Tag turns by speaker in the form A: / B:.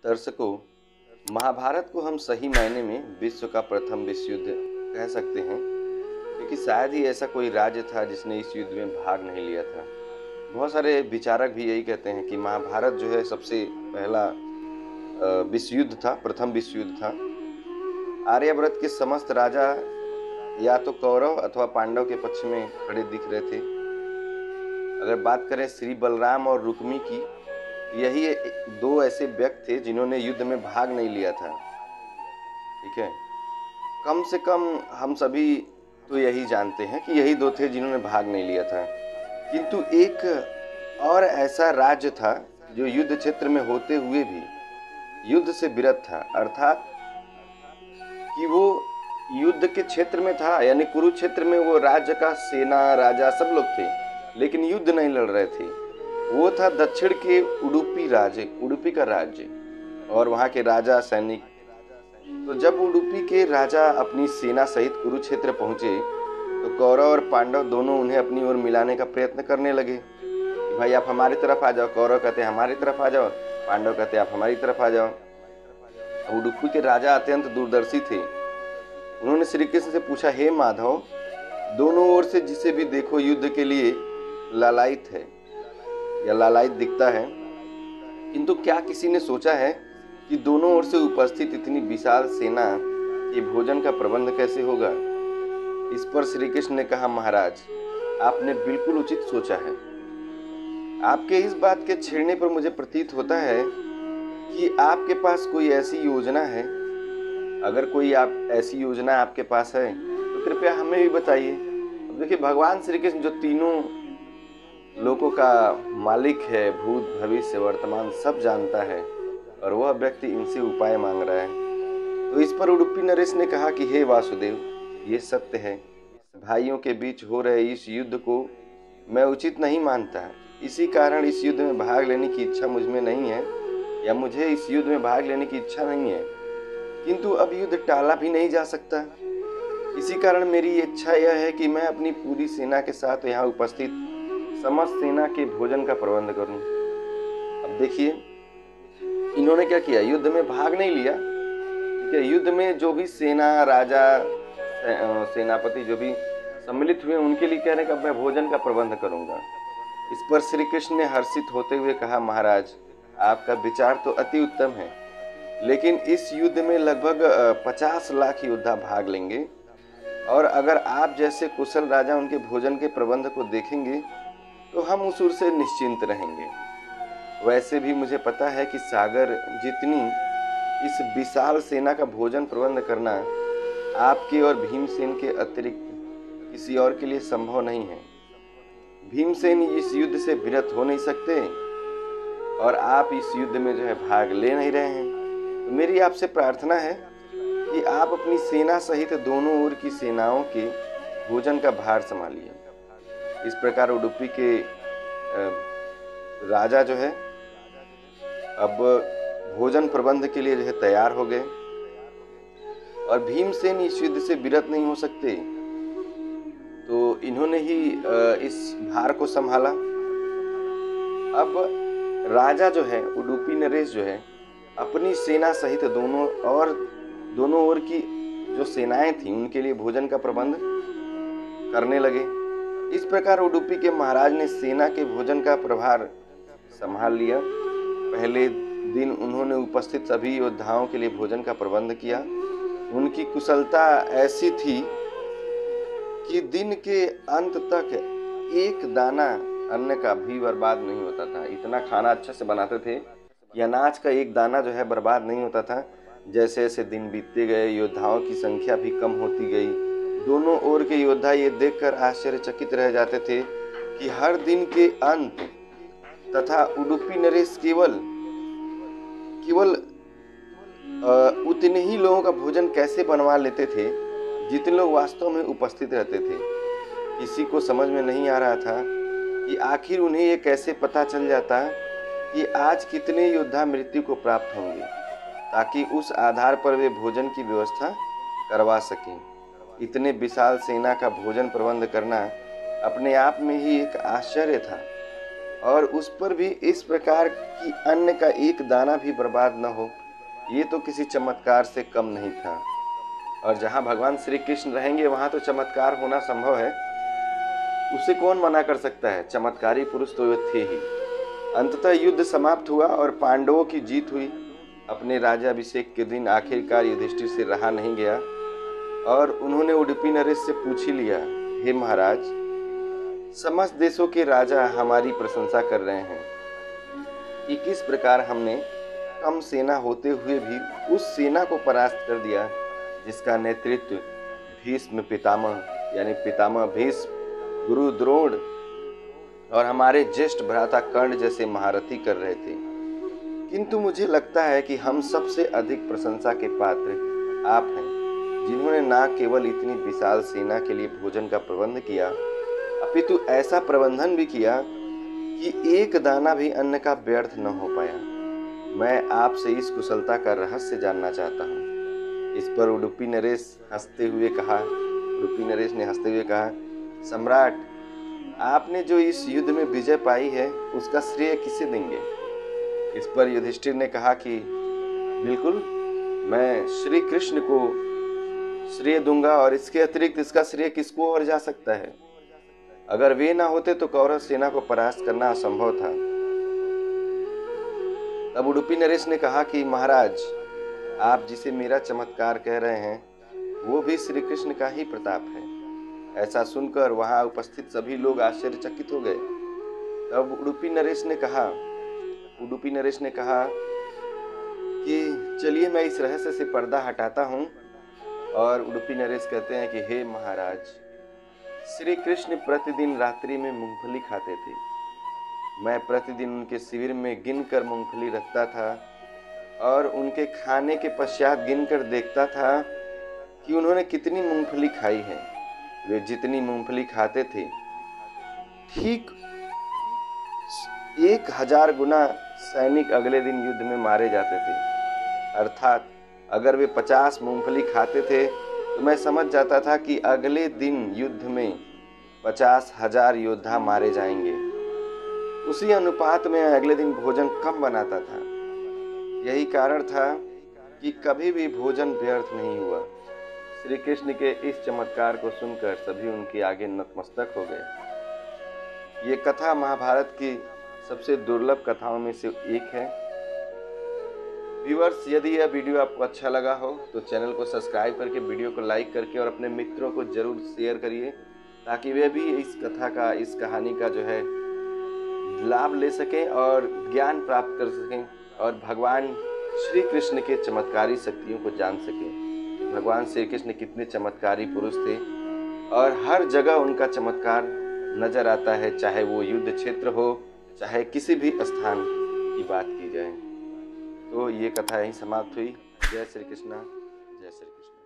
A: दर्शकों, महाभारत को हम सही मायने में विश्व का प्रथम विश्व युद्ध कह सकते हैं, क्योंकि शायद ही ऐसा कोई राज्य था जिसने इस युद्ध में भाग नहीं लिया था। बहुत सारे विचारक भी यही कहते हैं कि महाभारत जो है सबसे पहला विश्व युद्ध था, प्रथम विश्व युद्ध था। आर्यावर्त के समस्त राजा या तो कौरव अथवा पांडव के पक्ष में खड़े दिख रहे थे। अगर बात करें श्री बलराम और रुक्मी की, यही दो ऐसे व्यक्ति थे जिन्होंने युद्ध में भाग नहीं लिया था। ठीक है, कम से कम हम सभी तो यही जानते हैं कि यही दो थे जिन्होंने भाग नहीं लिया था। किंतु एक और ऐसा राज्य था जो युद्ध क्षेत्र में होते हुए भी युद्ध से विरत था, अर्थात कि वो युद्ध के क्षेत्र में था, यानी कुरुक्षेत्र में वो राज्य का सेना राजा सब लोग थे, लेकिन युद्ध नहीं लड़ रहे थे। वो था दक्षिण के उडुपी राज्य, उडुपी का राज्य और वहाँ के राजा सैनिक। तो जब उडुपी के राजा अपनी सेना सहित कुरुक्षेत्र पहुँचे तो कौरव और पांडव दोनों उन्हें अपनी ओर मिलाने का प्रयत्न करने लगे कि भाई आप हमारी तरफ आ जाओ। कौरव कहते हमारी तरफ आ जाओ, पांडव कहते आप हमारी तरफ आ जाओ। उडुपी के राजा अत्यंत दूरदर्शी थे। उन्होंने श्री कृष्ण से पूछा, हे माधव, दोनों ओर से जिसे भी देखो युद्ध के लिए लालायित है या लालायित दिखता है, किंतु क्या किसी ने सोचा है कि दोनों ओर से उपस्थित इतनी विशाल सेना के भोजन का प्रबंध कैसे होगा? इस पर श्री कृष्ण ने कहा, महाराज, आपने बिल्कुल उचित सोचा है। आपके इस बात के छेड़ने पर मुझे प्रतीत होता है कि आपके पास कोई ऐसी योजना है। अगर कोई ऐसी योजना आपके पास है तो कृपया हमें भी बताइए। अब देखिए, भगवान श्री कृष्ण जो तीनों लोगों का मालिक है, भूत भविष्य वर्तमान सब जानता है, और वह व्यक्ति इनसे उपाय मांग रहा है। तो इस पर उडुपी नरेश ने कहा कि हे वासुदेव, ये सत्य है, भाइयों के बीच हो रहे इस युद्ध को मैं उचित नहीं मानता। इसी कारण इस युद्ध में भाग लेने की इच्छा मुझ में नहीं है, या मुझे इस युद्ध में भाग लेने की इच्छा नहीं है। किंतु अब युद्ध टाला भी नहीं जा सकता। इसी कारण मेरी इच्छा यह है कि मैं अपनी पूरी सेना के साथ यहाँ उपस्थित समस्त सेना के भोजन का प्रबंध करूं। अब देखिए, इन्होंने क्या किया, युद्ध में भाग नहीं लिया। ठीक है, युद्ध में जो भी सेना राजा सेनापति जो भी सम्मिलित हुए उनके लिए कह रहे हैं कि मैं भोजन का प्रबंध करूंगा। इस पर श्री कृष्ण ने हर्षित होते हुए कहा, महाराज, आपका विचार तो अति उत्तम है, लेकिन इस युद्ध में लगभग 50 लाख योद्धा भाग लेंगे, और अगर आप जैसे कुशल राजा उनके भोजन के प्रबंध को देखेंगे तो हम उस ओर से निश्चिंत रहेंगे। वैसे भी मुझे पता है कि सागर जितनी इस विशाल सेना का भोजन प्रबंध करना आपके और भीमसेन के अतिरिक्त किसी और के लिए संभव नहीं है। भीमसेन इस युद्ध से विरत हो नहीं सकते, और आप इस युद्ध में जो है भाग ले नहीं रहे हैं। तो मेरी आपसे प्रार्थना है कि आप अपनी सेना सहित दोनों ओर की सेनाओं के भोजन का भार संभालिए। इस प्रकार उडुपी के राजा जो है अब भोजन प्रबंध के लिए जो है तैयार हो गए, और भीमसेन इस युद्ध से विरत नहीं हो सकते, तो इन्होंने ही इस भार को संभाला। अब राजा जो है उडुपी नरेश जो है अपनी सेना सहित दोनों ओर की जो सेनाएं थी उनके लिए भोजन का प्रबंध करने लगे। इस प्रकार उडुपी के महाराज ने सेना के भोजन का प्रभार संभाल लिया। पहले दिन उन्होंने उपस्थित सभी योद्धाओं के लिए भोजन का प्रबंध किया। उनकी कुशलता ऐसी थी कि दिन के अंत तक एक दाना अन्न का भी बर्बाद नहीं होता था। इतना खाना अच्छे से बनाते थे कि अनाज का एक दाना जो है बर्बाद नहीं होता था। जैसे जैसे दिन बीतते गए, योद्धाओं की संख्या भी कम होती गई। दोनों ओर के योद्धा ये देखकर आश्चर्यचकित रह जाते थे कि हर दिन के अंत तथा उडुपी नरेश केवल उतने ही लोगों का भोजन कैसे बनवा लेते थे जितने लोग वास्तव में उपस्थित रहते थे। किसी को समझ में नहीं आ रहा था कि आखिर उन्हें ये कैसे पता चल जाता कि आज कितने योद्धा मृत्यु को प्राप्त होंगे, ताकि उस आधार पर वे भोजन की व्यवस्था करवा सकें। इतने विशाल सेना का भोजन प्रबंध करना अपने आप में ही एक आश्चर्य था। और उस पर भी इस प्रकार की अन्न का एक दाना भी बर्बाद न हो, ये तो किसी चमत्कार से कम नहीं था। और जहाँ भगवान श्री कृष्ण रहेंगे वहाँ तो चमत्कार होना संभव है, उसे कौन मना कर सकता है। चमत्कारी पुरुष तो वे थे ही। अंततः युद्ध समाप्त हुआ और पांडवों की जीत हुई। अपने राज्याभिषेक के दिन आखिरकार युधिष्ठिर से रहा नहीं गया और उन्होंने उडुपी नरेश से पूछ ही लिया, हे महाराज, समस्त देशों के राजा हमारी प्रशंसा कर रहे हैं कि किस प्रकार हमने कम सेना होते हुए भी उस सेना को परास्त कर दिया जिसका नेतृत्व भीष्म पितामह यानी पितामह भीष्म, गुरु द्रोण और हमारे ज्येष्ठ भ्राता कर्ण जैसे महारथी कर रहे थे। किंतु मुझे लगता है कि हम सबसे अधिक प्रशंसा के पात्र आप हैं, जिन्होंने न केवल इतनी विशाल सेना के लिए भोजन का प्रबंध किया, अपितु ऐसा प्रबंधन भी किया कि एक दाना भी अन्न का व्यर्थ न हो पाया। मैं आपसे इस कुशलता का रहस्य जानना चाहता हूँ। इस पर उडुपी नरेश ने हंसते हुए कहा, सम्राट, आपने जो इस युद्ध में विजय पाई है उसका श्रेय किसे देंगे। इस पर युधिष्ठिर ने कहा कि बिल्कुल, मैं श्री कृष्ण को श्रेय दूंगा, और इसके अतिरिक्त इसका श्रेय किसको और जा सकता है। अगर वे ना होते तो कौरव सेना को परास्त करना असंभव था। तब उडुपी नरेश ने कहा कि महाराज, आप जिसे मेरा चमत्कार कह रहे हैं वो भी श्री कृष्ण का ही प्रताप है। ऐसा सुनकर वहां उपस्थित सभी लोग आश्चर्यचकित हो गए। तब उडुपी नरेश ने कहा कि चलिए मैं इस रहस्य से पर्दा हटाता हूँ। और उडुपी नरेश कहते हैं कि हे महाराज, श्री कृष्ण प्रतिदिन रात्रि में मूंगफली खाते थे। मैं प्रतिदिन उनके शिविर में गिनकर मूंगफली रखता था और उनके खाने के पश्चात गिनकर देखता था कि उन्होंने कितनी मूंगफली खाई है। वे जितनी मूंगफली खाते थे ठीक 1000 गुना सैनिक अगले दिन युद्ध में मारे जाते थे। अर्थात अगर वे 50 मूंगफली खाते थे तो मैं समझ जाता था कि अगले दिन युद्ध में 50,000 योद्धा मारे जाएंगे। उसी अनुपात में अगले दिन भोजन कम बनाता था। यही कारण था कि कभी भी भोजन व्यर्थ नहीं हुआ। श्री कृष्ण के इस चमत्कार को सुनकर सभी उनके आगे नतमस्तक हो गए। ये कथा महाभारत की सबसे दुर्लभ कथाओं में से एक है। व्यूअर्स, यदि यह वीडियो आपको अच्छा लगा हो तो चैनल को सब्सक्राइब करके, वीडियो को लाइक करके और अपने मित्रों को जरूर शेयर करिए, ताकि वे भी इस कथा का, इस कहानी का जो है लाभ ले सकें और ज्ञान प्राप्त कर सकें और भगवान श्री कृष्ण के चमत्कारी शक्तियों को जान सकें। भगवान श्री कृष्ण कितने चमत्कारी पुरुष थे और हर जगह उनका चमत्कार नजर आता है, चाहे वो युद्ध क्षेत्र हो, चाहे किसी भी स्थान की बात की जाए। तो ये कथा यहीं समाप्त हुई। जय श्री कृष्ण, जय श्री कृष्ण।